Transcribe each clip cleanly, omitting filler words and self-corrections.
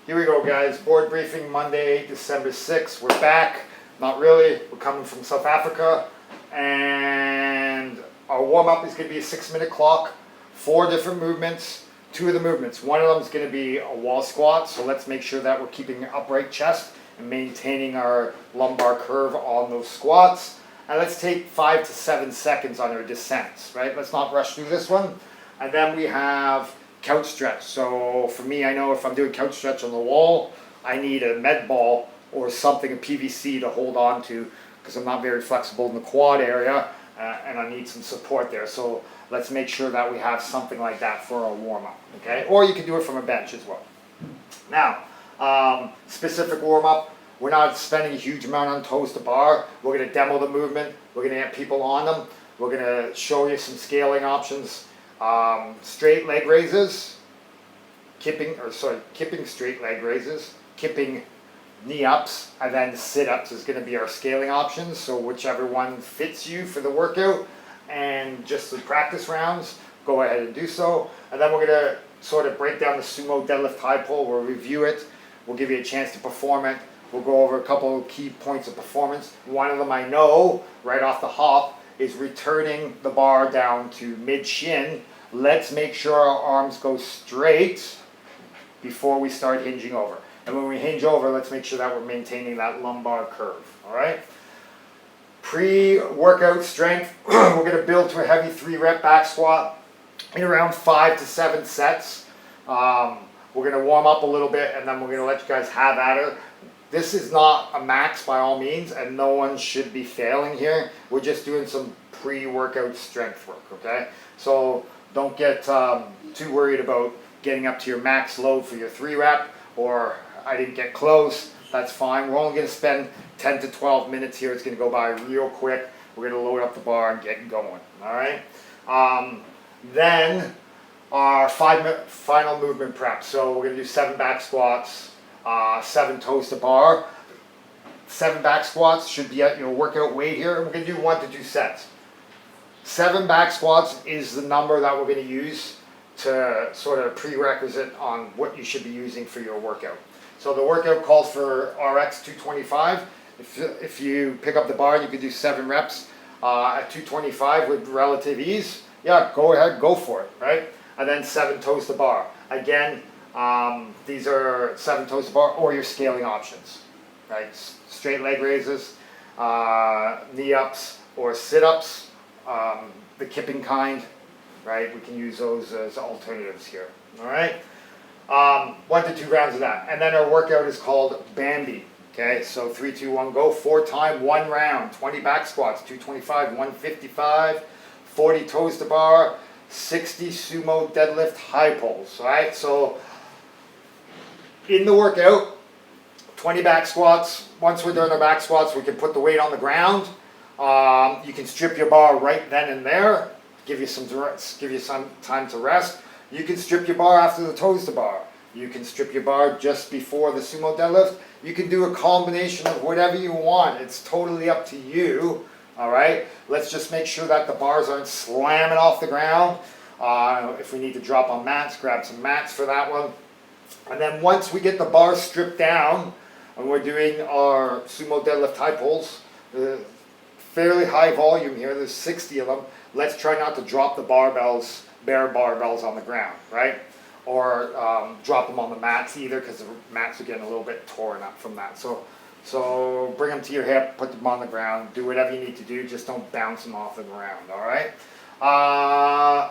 Here we go, guys. Board briefing Monday, December 6th. We're back. Not really. We're coming from South Africa. And our warm-up is going to be a 6-minute clock. 4 different movements. 2 of the movements. One of them is going to be a wall squat. So let's make sure that we're keeping an upright chest and maintaining our lumbar curve on those squats. And let's take 5 to 7 seconds on our descents, right? Let's not rush through this one. And then we have couch stretch. So for me, I know if I'm doing couch stretch on the wall, I need a med ball or something, a PVC to hold on to, because I'm not very flexible in the quad area, and I need some support there. So let's make sure that we have something like that for our warm-up, okay? Or you can do it from a bench as well. Now, specific warm-up, we're not spending a huge amount on toes to bar. We're going to demo the movement. We're going to get people on them. We're going to show you some scaling options. Straight leg raises, kipping straight leg raises, kipping knee ups, and then sit ups is going to be our scaling options. So whichever one fits you for the workout and just the practice rounds, go ahead and do so. And then we're going to sort of break down the sumo deadlift high pull. We'll review it. We'll give you a chance to perform it. We'll go over a couple of key points of performance. One of them I know right off the hop is returning the bar down to mid shin. Let's make sure our arms go straight before we start hinging over. And when we hinge over, let's make sure that we're maintaining that lumbar curve, all right? Pre-workout strength, we're going to build to a heavy 3-rep back squat in around 5 to 7 sets. We're going to warm up a little bit, and then we're going to let you guys have at it. This is not a max by all means, and no one should be failing here. We're just doing some pre-workout strength work, okay? So don't get too worried about getting up to your max load for your 3-rep, or I didn't get close. That's fine. We're only going to spend 10 to 12 minutes here. It's going to go by real quick. We're going to load up the bar and get going, all right? Then our final movement prep. So we're going to do 7 back squats, 7 toes to bar. 7 back squats should be at your workout weight here. And we're going to do 1 to 2 sets. 7 back squats is the number that we're going to use to sort of prerequisite on what you should be using for your workout. So the workout calls for RX 225. If you pick up the bar, you could do 7 reps at 225 with relative ease. Yeah, go ahead, go for it, right? And then 7 toes to bar. Again, these are 7 toes to bar or your scaling options, right? Straight leg raises, knee ups or sit ups. The kipping kind, right? We can use those as alternatives here, all right? 1 to 2 rounds of that. And then our workout is called Bambi, okay? So 3, 2, 1, go. 4 time, 1 round, 20 back squats, 225, 155, 40 toes to bar, 60 sumo deadlift high pulls, all right? So in the workout, 20 back squats. Once we're done our back squats, we can put the weight on the ground. You can strip your bar right then and there, give you some time to rest. You can strip your bar after the toes to bar. You can strip your bar just before the sumo deadlift. You can do a combination of whatever you want. It's totally up to you, all right? Let's just make sure that the bars aren't slamming off the ground. If we need to drop on mats, grab some mats for that one. And then once we get the bars stripped down, and we're doing our sumo deadlift high pulls, fairly high volume here, there's 60 of them. Let's try not to drop the barbells, bare barbells on the ground, right? Or drop them on the mats either, because the mats are getting a little bit torn up from that. So bring them to your hip, put them on the ground, do whatever you need to do, just don't bounce them off the ground, all right?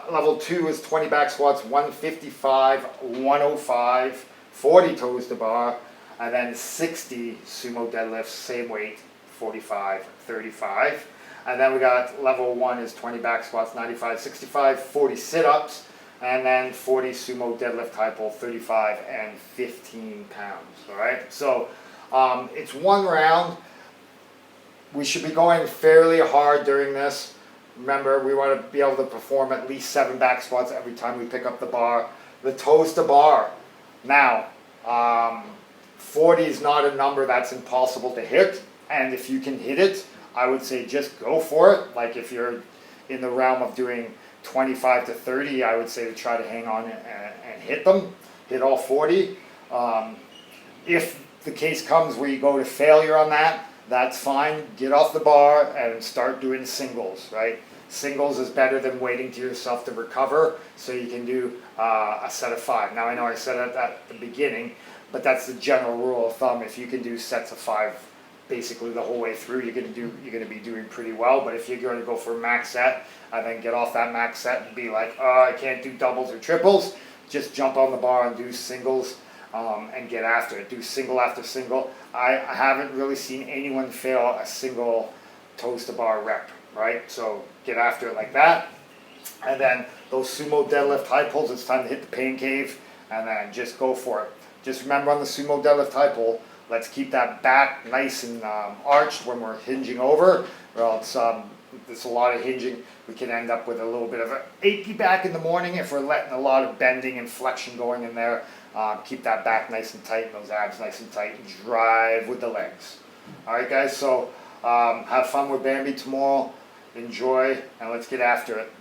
Level 2 is 20 back squats, 155, 105, 40 toes to bar, and then 60 sumo deadlifts, same weight, 45, 35. And then we got level 1 is 20 back squats, 95, 65, 40 sit-ups, and then 40 sumo deadlift high pull, 35 and 15 pounds, all right? So it's 1 round. We should be going fairly hard during this. Remember, we want to be able to perform at least 7 back squats every time we pick up the bar. The toes to bar. Now, 40 is not a number that's impossible to hit, and if you can hit it, I would say just go for it. Like if you're in the realm of doing 25 to 30, I would say to try to hang on and hit them, hit all 40. If the case comes where you go to failure on that, that's fine. Get off the bar and start doing singles, right? Singles is better than waiting to yourself to recover, so you can do a set of 5. Now I know I said that at the beginning, but that's the general rule of thumb. If you can do sets of 5 basically the whole way through, you're gonna be doing pretty well. But if you're going to go for a max set and then get off that max set and be like, oh, I can't do doubles or triples, just jump on the bar and do singles. And get after it. Do single after single. I haven't really seen anyone fail a single toes to bar rep, right? So get after it like that. And then those sumo deadlift high pulls, it's time to hit the pain cave and then just go for it. Just remember on the sumo deadlift high pull, let's keep that back nice and arched when we're hinging over, or else there's a lot of hinging. We can end up with a little bit of an achy back in the morning if we're letting a lot of bending and flexion going in there. Keep that back nice and tight and those abs nice and tight and drive with the legs. Alright guys, so have fun with Bambi tomorrow. Enjoy and let's get after it.